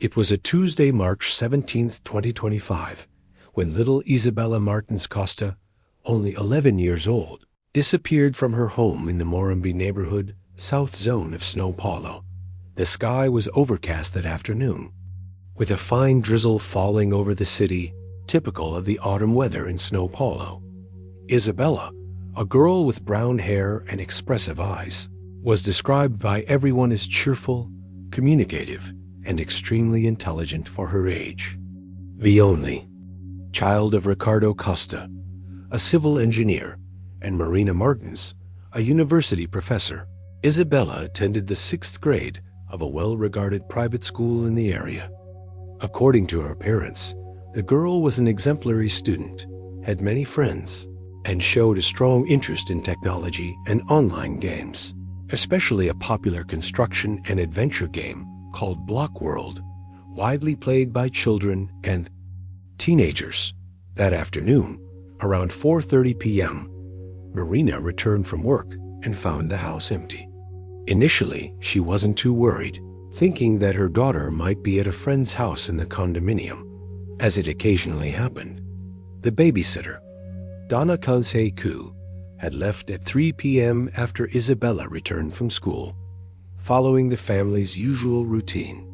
It was a Tuesday, March 17th, 2025, when little Isabella Martins Costa, only 11 years old, disappeared from her home in the Morumbi neighborhood, south zone of São Paulo. The sky was overcast that afternoon, with a fine drizzle falling over the city, typical of the autumn weather in São Paulo. Isabella, a girl with brown hair and expressive eyes, was described by everyone as cheerful, communicative, and extremely intelligent for her age. The only child of Ricardo Costa, a civil engineer, and Marina Martins, a university professor, Isabella attended the 6th grade of a well-regarded private school in the area. According to her parents, the girl was an exemplary student, had many friends, and showed a strong interest in technology and online games, especially a popular construction and adventure game called Block World, widely played by children and teenagers. That afternoon, around 4:30 p.m., Marina returned from work and found the house empty. Initially, she wasn't too worried, thinking that her daughter might be at a friend's house in the condominium. As it occasionally happened, the babysitter, Donna Kalsei-ku, had left at 3 p.m. after Isabella returned from school, following the family's usual routine.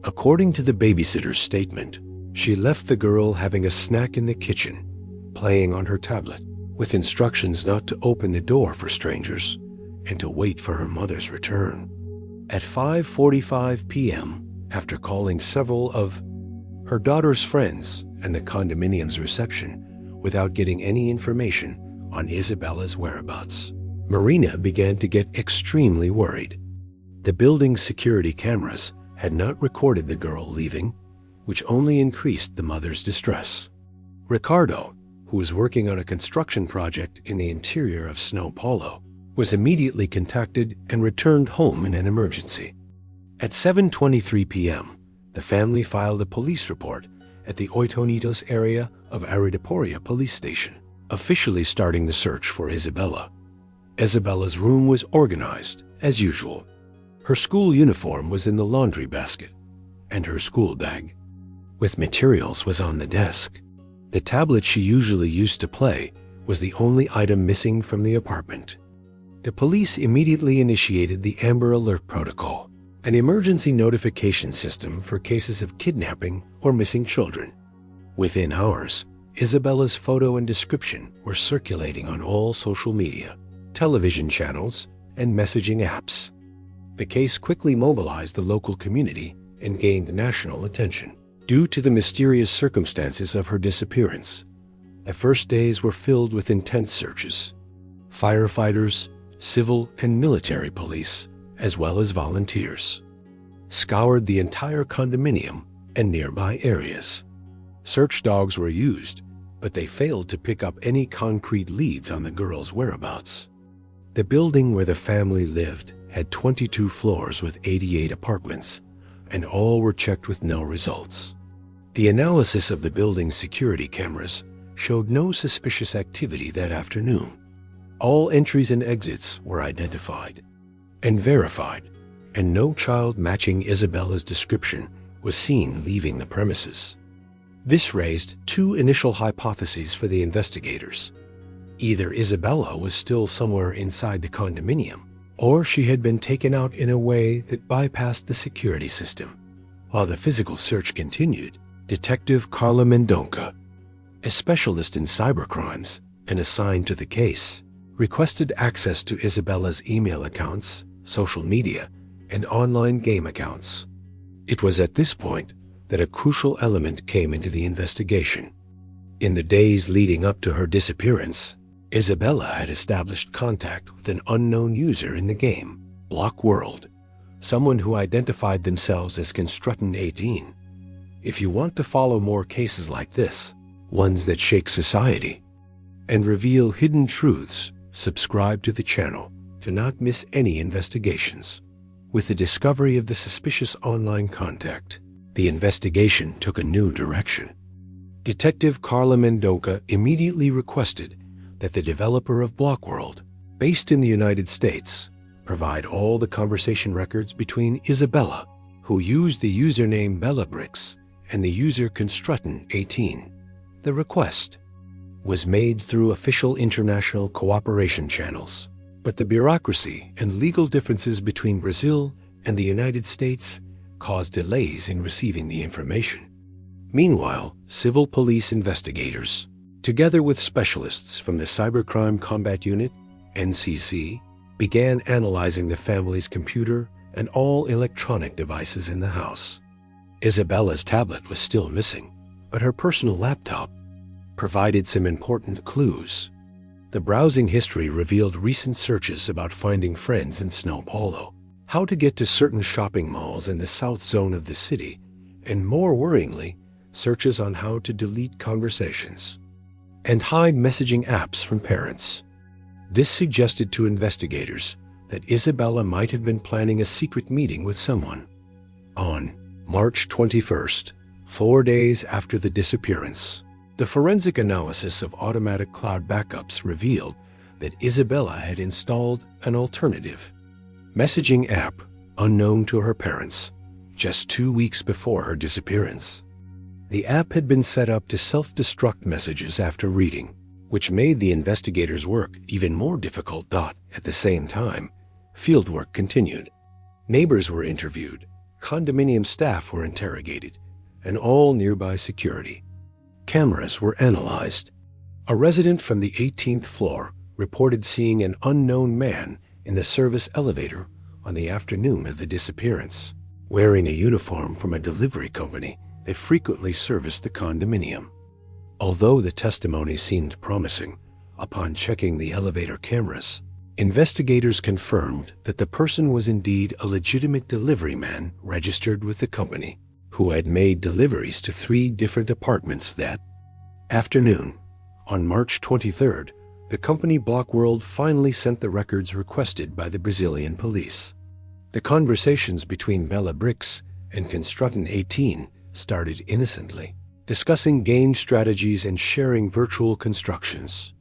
According to the babysitter's statement, she left the girl having a snack in the kitchen, playing on her tablet, with instructions not to open the door for strangers and to wait for her mother's return. At 5:45 p.m., after calling several of her daughter's friends and the condominium's reception without getting any information on Isabella's whereabouts, Marina began to get extremely worried. The building's security cameras had not recorded the girl leaving, which only increased the mother's distress. Ricardo, who was working on a construction project in the interior of São Paulo, was immediately contacted and returned home in an emergency. At 7:23 p.m., the family filed a police report at the Oitonitos area of Araraporia police station, officially starting the search for Isabella. Isabella's room was organized, as usual. Her school uniform was in the laundry basket, and her school bag with materials was on the desk. The tablet she usually used to play was the only item missing from the apartment. The police immediately initiated the Amber Alert Protocol, an emergency notification system for cases of kidnapping or missing children. Within hours, Isabella's photo and description were circulating on all social media, television channels, and messaging apps. The case quickly mobilized the local community and gained national attention. Due to the mysterious circumstances of her disappearance, the first days were filled with intense searches. Firefighters, civil and military police, as well as volunteers, scoured the entire condominium and nearby areas. Search dogs were used, but they failed to pick up any concrete leads on the girl's whereabouts. The building where the family lived had 22 floors with 88 apartments, and all were checked with no results. The analysis of the building's security cameras showed no suspicious activity that afternoon. All entries and exits were identified and verified, and no child matching Isabella's description was seen leaving the premises. This raised two initial hypotheses for the investigators. Either Isabella was still somewhere inside the condominium, or she had been taken out in a way that bypassed the security system. While the physical search continued, Detective Carla Mendonca, a specialist in cybercrimes and assigned to the case, requested access to Isabella's email accounts, social media, and online game accounts. It was at this point that a crucial element came into the investigation. In the days leading up to her disappearance, Isabella had established contact with an unknown user in the game, Block World, someone who identified themselves as Constructin18. If you want to follow more cases like this, ones that shake society and reveal hidden truths, subscribe to the channel to not miss any investigations. With the discovery of the suspicious online contact, the investigation took a new direction. Detective Carla Mendonca immediately requested that the developer of Block World, based in the United States, provide all the conversation records between Isabella, who used the username Bellabrix and the user Constructin18. The request was made through official international cooperation channels, but the bureaucracy and legal differences between Brazil and the United States caused delays in receiving the information. Meanwhile, civil police investigators, together with specialists from the Cybercrime Combat Unit, NCC, began analyzing the family's computer and all electronic devices in the house. Isabella's tablet was still missing, but her personal laptop provided some important clues. The browsing history revealed recent searches about finding friends in São Paulo, how to get to certain shopping malls in the south zone of the city, and more worryingly, searches on how to delete conversations and hide messaging apps from parents. This suggested to investigators that Isabella might have been planning a secret meeting with someone. On March 21st, 4 days after the disappearance, the forensic analysis of automatic cloud backups revealed that Isabella had installed an alternative messaging app unknown to her parents just 2 weeks before her disappearance. The app had been set up to self-destruct messages after reading, which made the investigators' work even more difficult. At the same time, fieldwork continued. Neighbors were interviewed, condominium staff were interrogated, and all nearby security cameras were analyzed. A resident from the 18th floor reported seeing an unknown man in the service elevator on the afternoon of the disappearance, wearing a uniform from a delivery company that frequently serviced the condominium. Although the testimony seemed promising, upon checking the elevator cameras, investigators confirmed that the person was indeed a legitimate delivery man registered with the company, who had made deliveries to 3 different apartments that afternoon. On March 23rd, the company Blockworld finally sent the records requested by the Brazilian police. The conversations between Bellabrix and Constructin18 started innocently, discussing game strategies and sharing virtual constructions.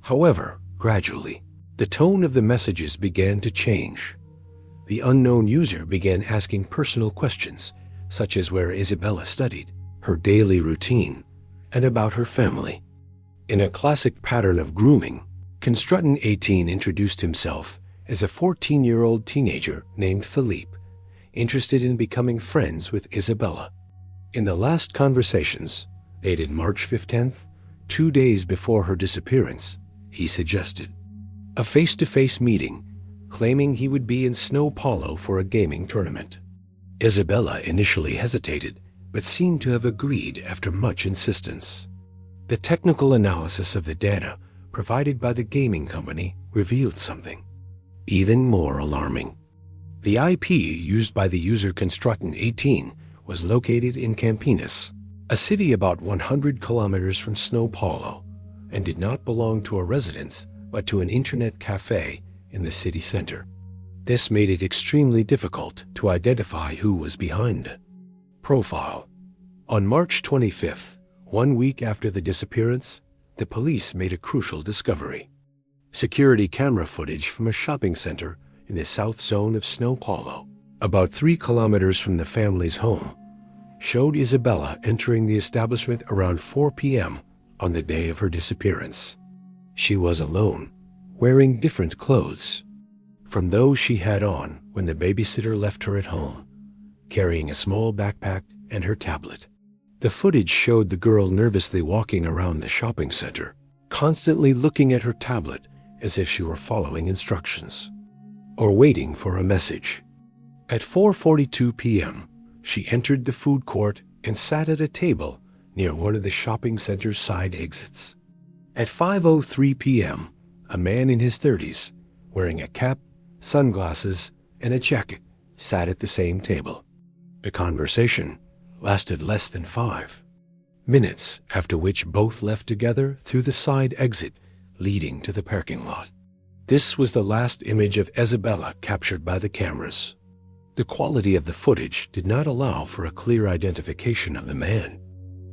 However, gradually, the tone of the messages began to change. The unknown user began asking personal questions, such as where Isabella studied, her daily routine, and about her family. In a classic pattern of grooming, Constructin18 introduced himself as a 14-year-old teenager named Philippe, interested in becoming friends with Isabella. In the last conversations, dated March 15th, 2 days before her disappearance, he suggested a face-to-face meeting, claiming he would be in São Paulo for a gaming tournament. Isabella initially hesitated, but seemed to have agreed after much insistence. The technical analysis of the data provided by the gaming company revealed something even more alarming. The IP used by the user Constructin18 was located in Campinas, a city about 100 kilometers from São Paulo, and did not belong to a residence but to an internet cafe in the city center. This made it extremely difficult to identify who was behind the profile. On March 25th, 1 week after the disappearance, the police made a crucial discovery. Security camera footage from a shopping center in the south zone of São Paulo, about 3 kilometers from the family's home, showed Isabella entering the establishment around 4 p.m. on the day of her disappearance. She was alone, wearing different clothes from those she had on when the babysitter left her at home, carrying a small backpack and her tablet. The footage showed the girl nervously walking around the shopping center, constantly looking at her tablet as if she were following instructions or waiting for a message. At 4:42 p.m., she entered the food court and sat at a table near one of the shopping center's side exits. At 5:03 p.m., a man in his 30s, wearing a cap, sunglasses, and a jacket, sat at the same table. The conversation lasted less than 5 minutes, after which both left together through the side exit leading to the parking lot. This was the last image of Isabella captured by the cameras. The quality of the footage did not allow for a clear identification of the man,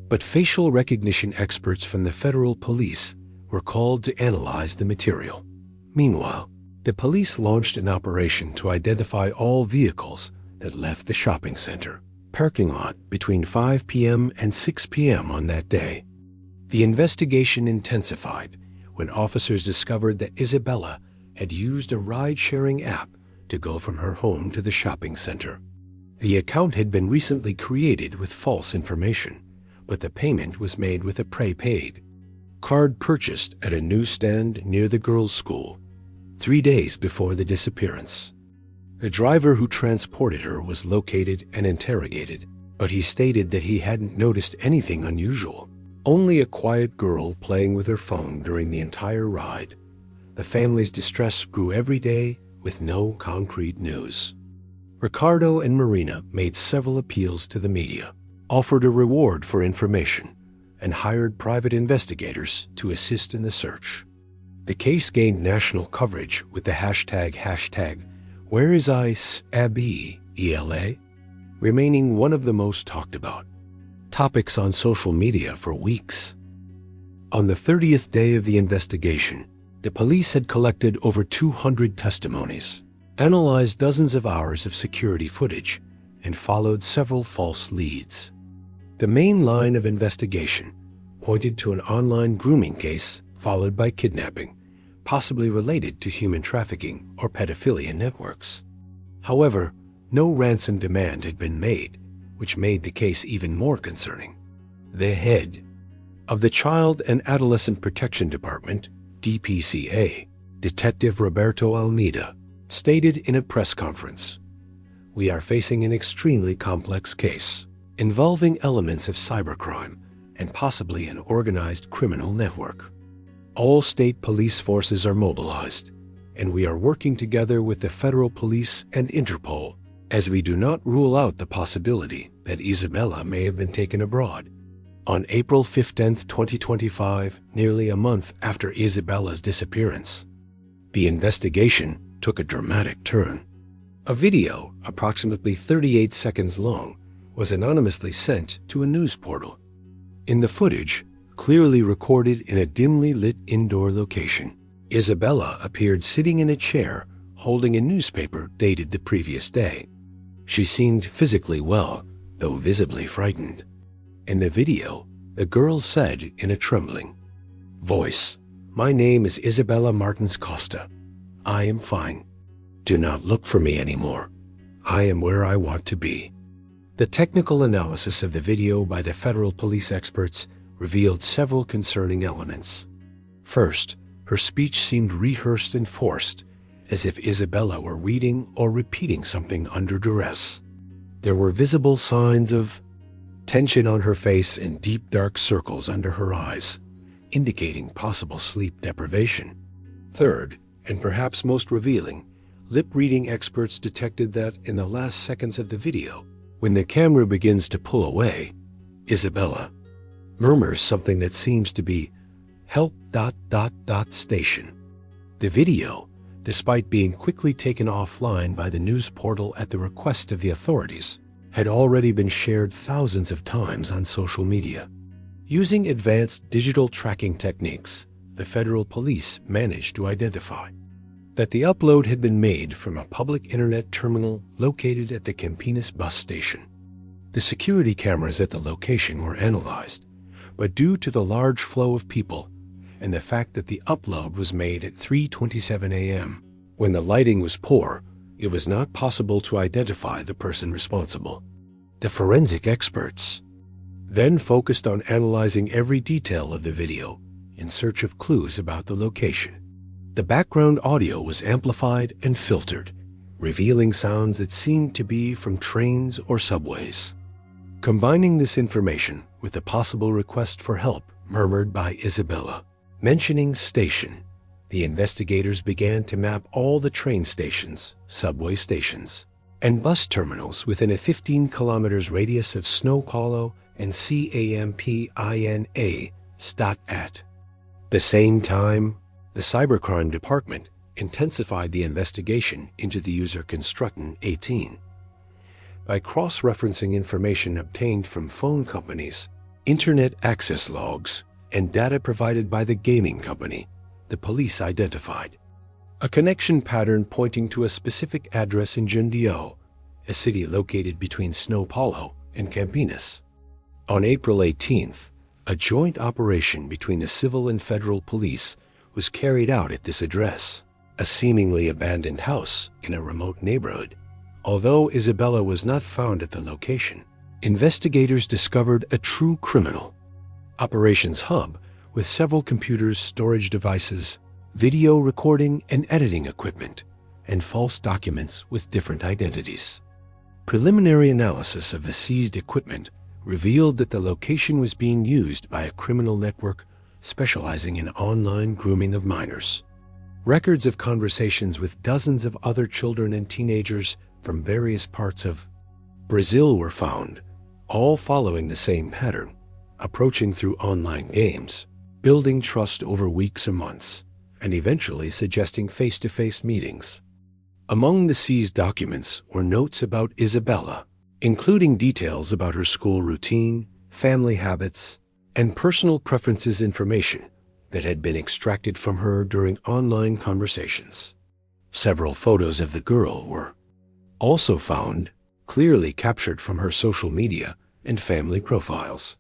but facial recognition experts from the federal police were called to analyze the material. Meanwhile, the police launched an operation to identify all vehicles that left the shopping center parking lot between 5 p.m. and 6 p.m. on that day. The investigation intensified when officers discovered that Isabella had used a ride-sharing app to go from her home to the shopping center. The account had been recently created with false information, but the payment was made with a prepaid card purchased at a newsstand near the girls' school 3 days before the disappearance. The driver who transported her was located and interrogated, but he stated that he hadn't noticed anything unusual, only a quiet girl playing with her phone during the entire ride. The family's distress grew every day with no concrete news. Ricardo and Marina made several appeals to the media, offered a reward for information, and hired private investigators to assist in the search. The case gained national coverage with the hashtag Where is Isabella, remaining one of the most talked about topics on social media for weeks. On the 30th day of the investigation, the police had collected over 200 testimonies, analyzed dozens of hours of security footage, and followed several false leads. The main line of investigation pointed to an online grooming case followed by kidnapping, possibly related to human trafficking or pedophilia networks. However, no ransom demand had been made, which made the case even more concerning. The head of the Child and Adolescent Protection Department, DPCA, Detective Roberto Almeida, stated in a press conference, "We are facing an extremely complex case involving elements of cybercrime and possibly an organized criminal network. All state police forces are mobilized, and we are working together with the federal police and Interpol, as we do not rule out the possibility that Isabella may have been taken abroad." On April 15, 2025, nearly a month after Isabella's disappearance, the investigation took a dramatic turn. A video, approximately 38 seconds long, was anonymously sent to a news portal. In the footage, clearly recorded in a dimly lit indoor location, Isabella appeared sitting in a chair holding a newspaper dated the previous day. She seemed physically well, though visibly frightened. In the video, the girl said in a trembling voice, "My name is Isabella Martins Costa. I am fine. Do not look for me anymore. I am where I want to be." The technical analysis of the video by the federal police experts revealed several concerning elements. First, her speech seemed rehearsed and forced, as if Isabella were reading or repeating something under duress. There were visible signs of tension on her face and deep dark circles under her eyes, indicating possible sleep deprivation. Third, and perhaps most revealing, lip-reading experts detected that in the last seconds of the video, when the camera begins to pull away, Isabella murmurs something that seems to be "help ... station." The video, despite being quickly taken offline by the news portal at the request of the authorities, had already been shared thousands of times on social media. Using advanced digital tracking techniques, the federal police managed to identify that the upload had been made from a public internet terminal located at the Campinas bus station. The security cameras at the location were analyzed, but due to the large flow of people and the fact that the upload was made at 3:27 a.m., when the lighting was poor, it was not possible to identify the person responsible. The forensic experts then focused on analyzing every detail of the video in search of clues about the location. The background audio was amplified and filtered, revealing sounds that seemed to be from trains or subways. Combining this information with the possible request for help murmured by Isabella, mentioning station, the investigators began to map all the train stations, subway stations, and bus terminals within a 15 kilometers radius of Snow Hollow and Campina. At the same time, the Cybercrime Department intensified the investigation into the user Constructin 18. By cross-referencing information obtained from phone companies, internet access logs, and data provided by the gaming company, the police identified a connection pattern pointing to a specific address in Jundiaí a city located between São Paulo and Campinas. On April 18th, a joint operation between the civil and federal police was carried out at this address, a seemingly abandoned house in a remote neighborhood. Although Isabella was not found at the location, investigators discovered a true criminal. Operations hub with several computers, storage devices, video recording and editing equipment, and false documents with different identities. Preliminary analysis of the seized equipment revealed that the location was being used by a criminal network specializing in online grooming of minors. Records of conversations with dozens of other children and teenagers from various parts of Brazil were found, all following the same pattern, approaching through online games, building trust over weeks or months, and eventually suggesting face-to-face meetings. Among the seized documents were notes about Isabella, including details about her school routine, family habits, and personal preferences information that had been extracted from her during online conversations. Several photos of the girl were also found, clearly captured from her social media and family profiles.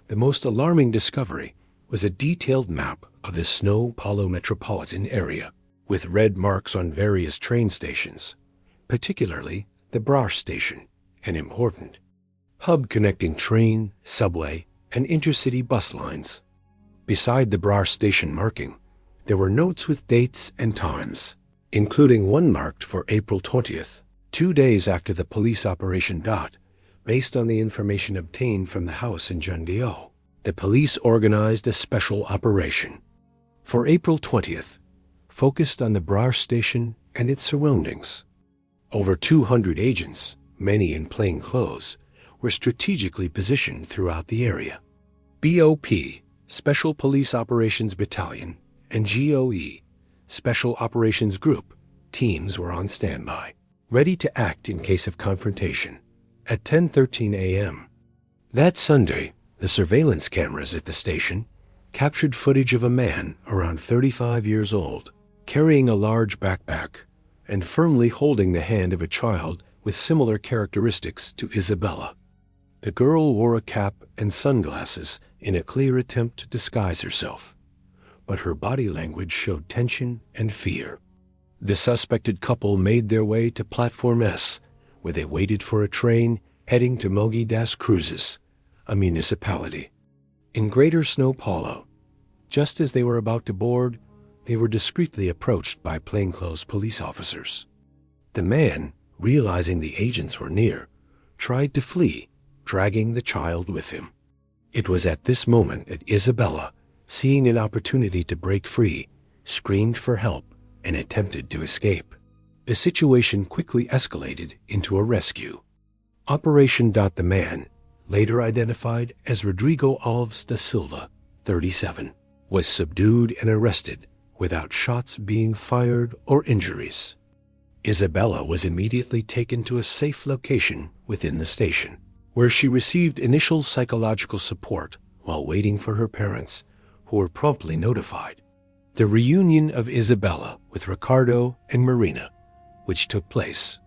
The most alarming discovery was a detailed map of the São Paulo metropolitan area, with red marks on various train stations, particularly the Brás station, an important hub connecting train, subway, and intercity bus lines. Beside the Brás station marking, there were notes with dates and times, including one marked for April 20th, 2 days after the police operation. Based on the information obtained from the house in Jundiaí, the police organized a special operation for April 20th, focused on the Brás station and its surroundings. Over 200 agents, many in plain clothes, were strategically positioned throughout the area. BOP, Special Police Operations Battalion, and GOE, Special Operations Group, teams were on standby, ready to act in case of confrontation. At 10:13 a.m. that Sunday, the surveillance cameras at the station captured footage of a man around 35 years old, carrying a large backpack and firmly holding the hand of a child with similar characteristics to Isabella. The girl wore a cap and sunglasses in a clear attempt to disguise herself, but her body language showed tension and fear. The suspected couple made their way to Platform S, where they waited for a train heading to Mogi das Cruzes, a municipality in Greater São Paulo. Just as they were about to board, they were discreetly approached by plainclothes police officers. The man, realizing the agents were near, tried to flee, dragging the child with him. It was at this moment that Isabella, seeing an opportunity to break free, screamed for help and attempted to escape. The situation quickly escalated into a rescue. Operation. The man, later identified as Rodrigo Alves da Silva, 37, was subdued and arrested without shots being fired or injuries. Isabella was immediately taken to a safe location within the station, where she received initial psychological support while waiting for her parents, who were promptly notified. The reunion of Isabella with Ricardo and Marina, which took place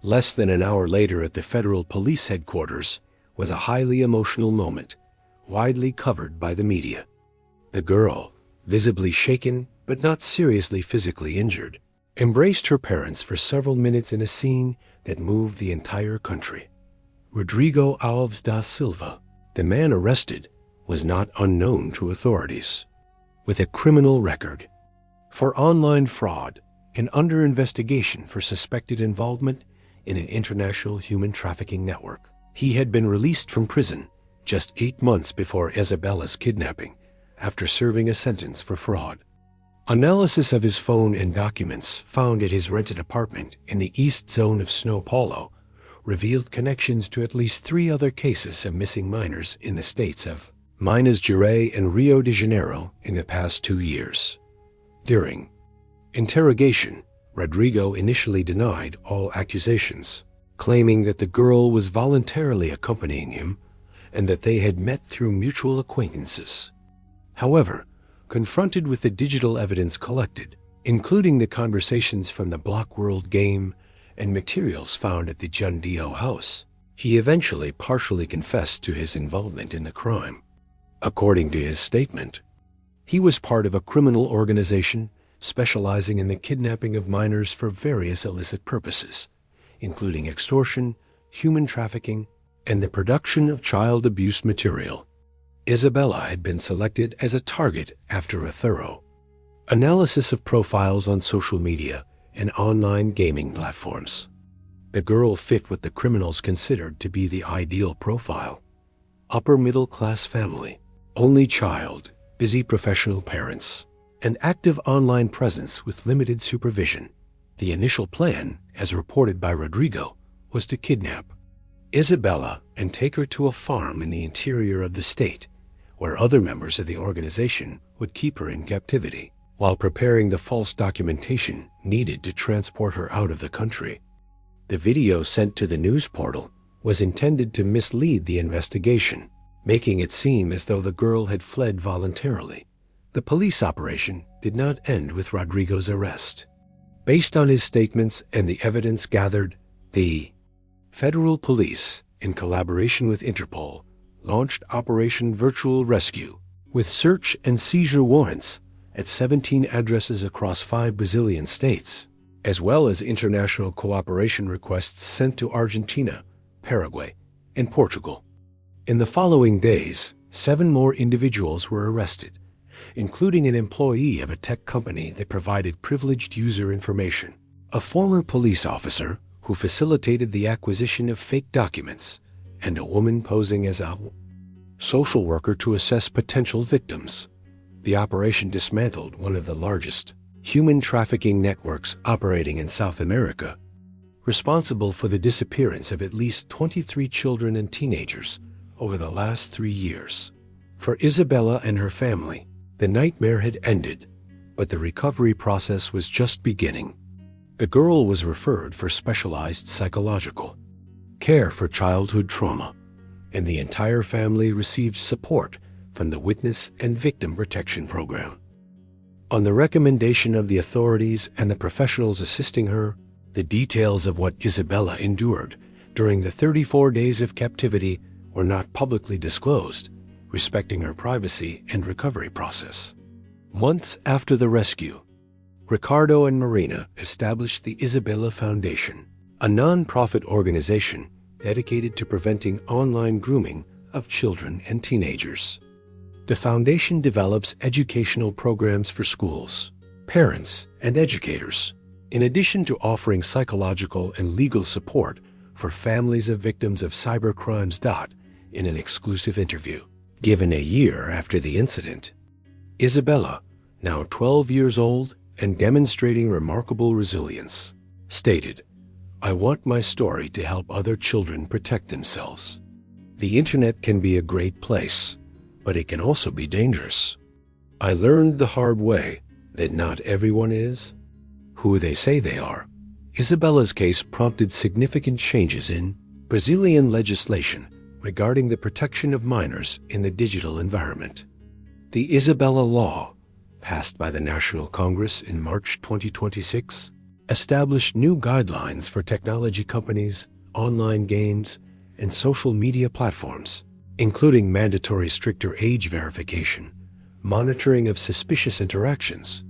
less than an hour later at the federal police headquarters, was a highly emotional moment, widely covered by the media. The girl, visibly shaken but not seriously physically injured, embraced her parents for several minutes in a scene that moved the entire country. Rodrigo Alves da Silva, the man arrested, was not unknown to authorities. With a criminal record for online fraud and under investigation for suspected involvement in an international human trafficking network, he had been released from prison just 8 months before Isabella's kidnapping, after serving a sentence for fraud. Analysis of his phone and documents found at his rented apartment in the east zone of São Paulo revealed connections to at least 3 other cases of missing minors in the states of Minas Gerais and Rio de Janeiro in the past 2 years. During interrogation, Rodrigo initially denied all accusations, claiming that the girl was voluntarily accompanying him and that they had met through mutual acquaintances. However, confronted with the digital evidence collected, including the conversations from the Block World game and materials found at the Jundio house. He eventually partially confessed to his involvement in the crime. According to his statement, he was part of a criminal organization specializing in the kidnapping of minors for various illicit purposes, including extortion, human trafficking, and the production of child abuse material. Isabella had been selected as a target after a thorough analysis of profiles on social media and online gaming platforms. The girl fit what the criminals considered to be the ideal profile: upper middle-class family, only child, busy professional parents, an active online presence with limited supervision. The initial plan, as reported by Rodrigo, was to kidnap Isabella and take her to a farm in the interior of the state, where other members of the organization would keep her in captivity, while preparing the false documentation needed to transport her out of the country. The video sent to the news portal was intended to mislead the investigation, making it seem as though the girl had fled voluntarily. The police operation did not end with Rodrigo's arrest. Based on his statements and the evidence gathered, the federal police, in collaboration with Interpol, launched Operation Virtual Rescue, with search and seizure warrants at 17 addresses across 5 Brazilian states, as well as international cooperation requests sent to Argentina, Paraguay, and Portugal. In the following days, 7 more individuals were arrested, including an employee of a tech company that provided privileged user information, a former police officer who facilitated the acquisition of fake documents, and a woman posing as a social worker to assess potential victims. The operation dismantled one of the largest human trafficking networks operating in South America, responsible for the disappearance of at least 23 children and teenagers over the last 3 years. For Isabella and her family, the nightmare had ended, but the recovery process was just beginning. The girl was referred for specialized psychological care for childhood trauma, and the entire family received support from the Witness and Victim Protection Program. On the recommendation of the authorities and the professionals assisting her, the details of what Isabella endured during the 34 days of captivity were not publicly disclosed, respecting her privacy and recovery process. Months after the rescue, Ricardo and Marina established the Isabella Foundation, a non-profit organization dedicated to preventing online grooming of children and teenagers. The foundation develops educational programs for schools, parents, and educators, in addition to offering psychological and legal support for families of victims of cybercrimes. In an exclusive interview given a year after the incident, Isabella, now 12 years old and demonstrating remarkable resilience, stated, "I want my story to help other children protect themselves. The internet can be a great place, but it can also be dangerous. I learned the hard way that not everyone is who they say they are." Isabella's case prompted significant changes in Brazilian legislation regarding the protection of minors in the digital environment. The Isabella Law, passed by the National Congress in March 2026, established new guidelines for technology companies, online games, and social media platforms, including mandatory stricter age verification, monitoring of suspicious interactions,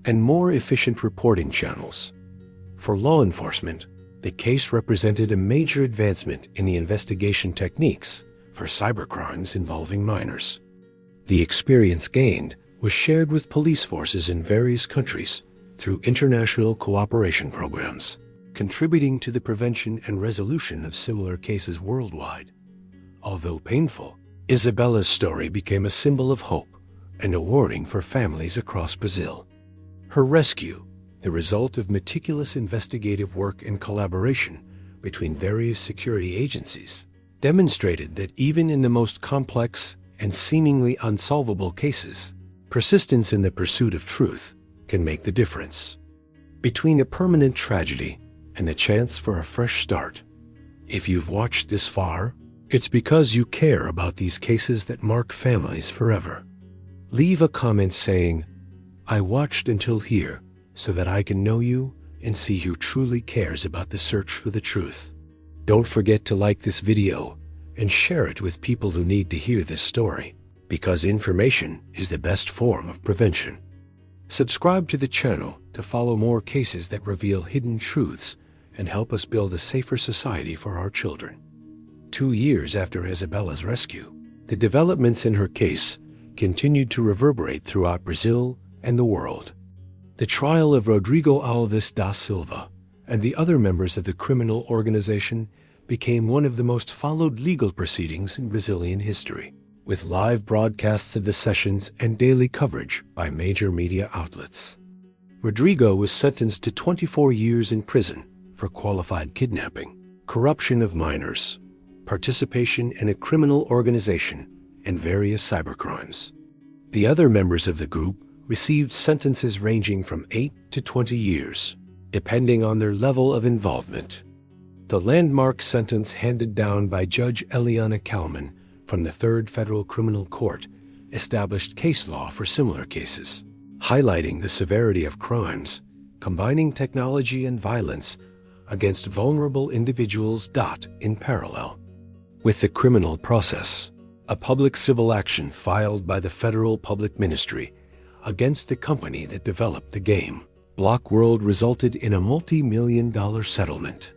and more efficient reporting channels. For law enforcement, the case represented a major advancement in the investigation techniques for cybercrimes involving minors. The experience gained was shared with police forces in various countries through international cooperation programs, contributing to the prevention and resolution of similar cases worldwide. Although painful, Isabella's story became a symbol of hope and a warning for families across Brazil. Her rescue, the result of meticulous investigative work and collaboration between various security agencies, demonstrated that even in the most complex and seemingly unsolvable cases, persistence in the pursuit of truth can make the difference. Between a permanent tragedy and the chance for a fresh start, if you've watched this far, it's because you care about these cases that mark families forever. Leave a comment saying, "I watched until here so that I can know you and see who truly cares about the search for the truth. Don't forget to like this video and share it with people who need to hear this story, because information is the best form of prevention. Subscribe to the channel to follow more cases that reveal hidden truths and help us build a safer society for our children. 2 years after Isabella's rescue, the developments in her case continued to reverberate throughout Brazil and the world. The trial of Rodrigo Alves da Silva and the other members of the criminal organization became one of the most followed legal proceedings in Brazilian history, with live broadcasts of the sessions and daily coverage by major media outlets. Rodrigo was sentenced to 24 years in prison for qualified kidnapping, corruption of minors, participation in a criminal organization, and various cybercrimes. The other members of the group received sentences ranging from 8 to 20 years, depending on their level of involvement. The landmark sentence handed down by Judge Eliana Kalman from the 3rd Federal Criminal Court established case law for similar cases, highlighting the severity of crimes, combining technology and violence against vulnerable individuals. In parallel with the criminal process, a public civil action filed by the Federal Public Ministry against the company that developed the game, Block World, resulted in a multi-million-dollar settlement.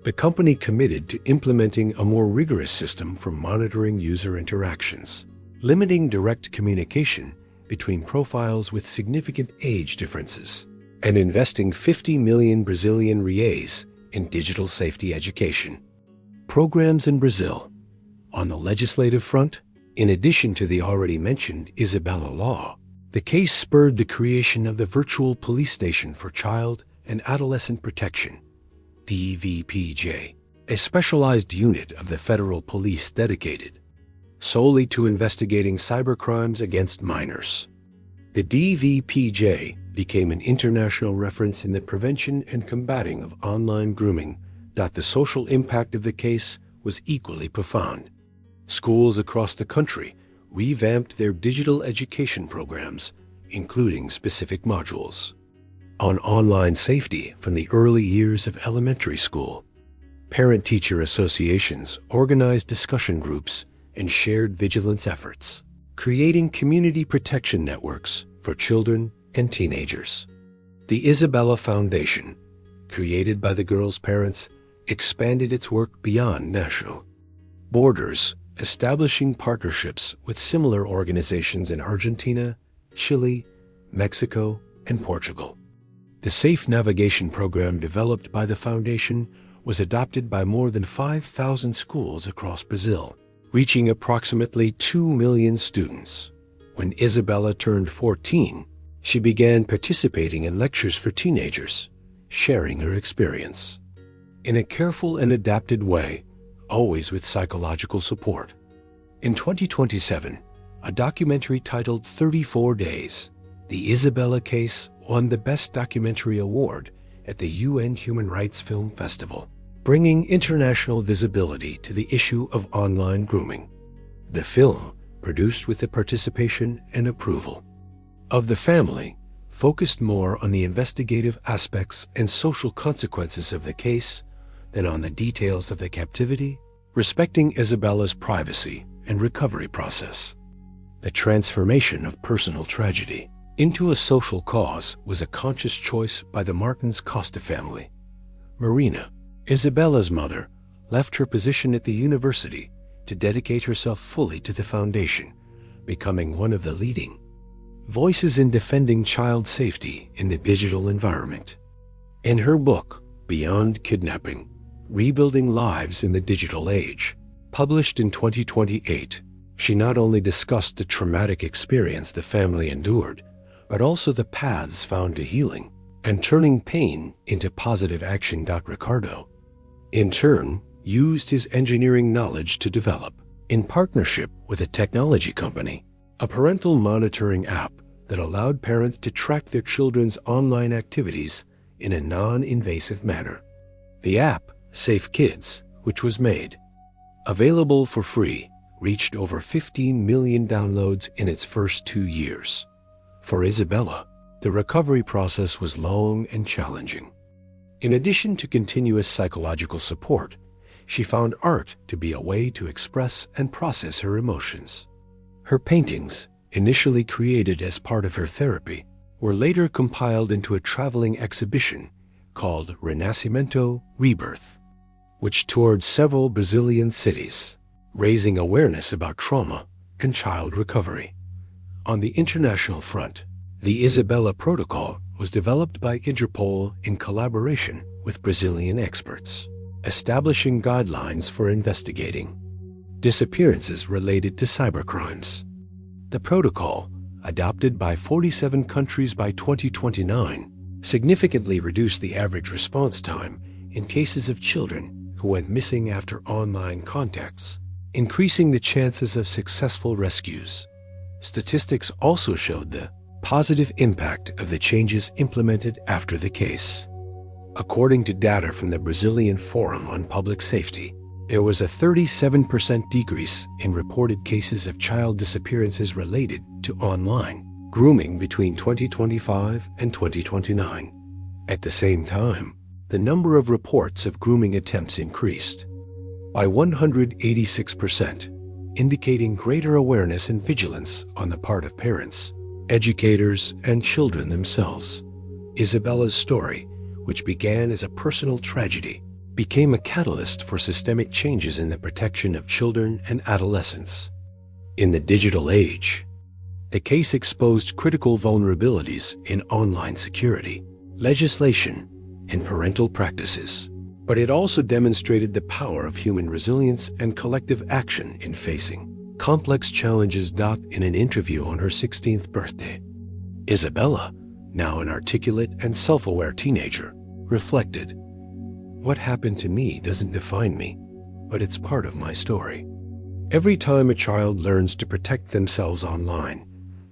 The company committed to implementing a more rigorous system for monitoring user interactions, limiting direct communication between profiles with significant age differences, and investing 50 million Brazilian reais in digital safety education programs in Brazil. On the legislative front, in addition to the already mentioned Isabella Law, the case spurred the creation of the Virtual Police Station for Child and Adolescent Protection, DVPJ, a specialized unit of the federal police dedicated solely to investigating cybercrimes against minors. The DVPJ became an international reference in the prevention and combating of online grooming. The social impact of the case was equally profound. Schools across the country revamped their digital education programs, including specific modules on online safety from the early years of elementary school. Parent-teacher associations organized discussion groups and shared vigilance efforts, creating community protection networks for children and teenagers. The Isabella Foundation, created by the girls' parents, expanded its work beyond national borders, establishing partnerships with similar organizations in Argentina, Chile, Mexico, and Portugal. The Safe Navigation program developed by the foundation was adopted by more than 5,000 schools across Brazil, reaching approximately 2 million students. When Isabella turned 14, she began participating in lectures for teenagers, sharing her experience in a careful and adapted way, always with psychological support. In 2027, a documentary titled 34 Days, The Isabella Case won the Best Documentary Award at the UN Human Rights Film Festival, bringing international visibility to the issue of online grooming. The film, produced with the participation and approval of the family, focused more on the investigative aspects and social consequences of the case than on the details of the captivity, respecting Isabella's privacy and recovery process. The transformation of personal tragedy into a social cause was a conscious choice by the Martins Costa family. Marina, Isabella's mother, left her position at the university to dedicate herself fully to the foundation, becoming one of the leading voices in defending child safety in the digital environment. In her book, Beyond Kidnapping: Rebuilding Lives in the Digital Age, published in 2028, she not only discussed the traumatic experience the family endured, but also the paths found to healing and turning pain into positive action. Ricardo, in turn, used his engineering knowledge to develop, in partnership with a technology company, a parental monitoring app that allowed parents to track their children's online activities in a non-invasive manner. The app, Safe Kids, which was made available for free, reached over 15 million downloads in its first 2 years. For Isabella, the recovery process was long and challenging. In addition to continuous psychological support, she found art to be a way to express and process her emotions. Her paintings, initially created as part of her therapy, were later compiled into a traveling exhibition called Renascimento Rebirth, which toured several Brazilian cities, raising awareness about trauma and child recovery. On the international front, the Isabella Protocol was developed by Interpol in collaboration with Brazilian experts, establishing guidelines for investigating disappearances related to cybercrimes. The protocol, adopted by 47 countries by 2029, significantly reduced the average response time in cases of children who went missing after online contacts, increasing the chances of successful rescues. Statistics also showed the positive impact of the changes implemented after the case. According to data from the Brazilian Forum on Public Safety, there was a 37% decrease in reported cases of child disappearances related to online grooming between 2025 and 2029. At the same time, the number of reports of grooming attempts increased by 186%, indicating greater awareness and vigilance on the part of parents, educators, and children themselves. Isabella's story, which began as a personal tragedy, became a catalyst for systemic changes in the protection of children and adolescents. In the digital age, the case exposed critical vulnerabilities in online security, legislation, and parental practices. But it also demonstrated the power of human resilience and collective action in facing complex challenges. In an interview on her 16th birthday, Isabella, now an articulate and self-aware teenager, reflected, "What happened to me doesn't define me, but it's part of my story." Every time a child learns to protect themselves online,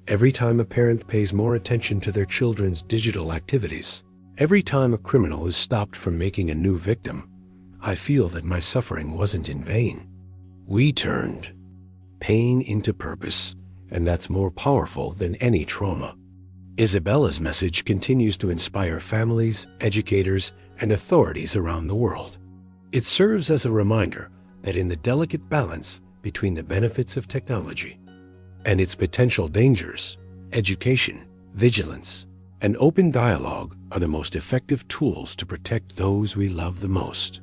every time a parent pays more attention to their children's digital activities, every time a criminal is stopped from making a new victim, I feel that my suffering wasn't in vain. We turned pain into purpose, and that's more powerful than any trauma. Isabella's message continues to inspire families, educators, and authorities around the world. It serves as a reminder that in the delicate balance between the benefits of technology and its potential dangers, education, vigilance, and open dialogue are the most effective tools to protect those we love the most.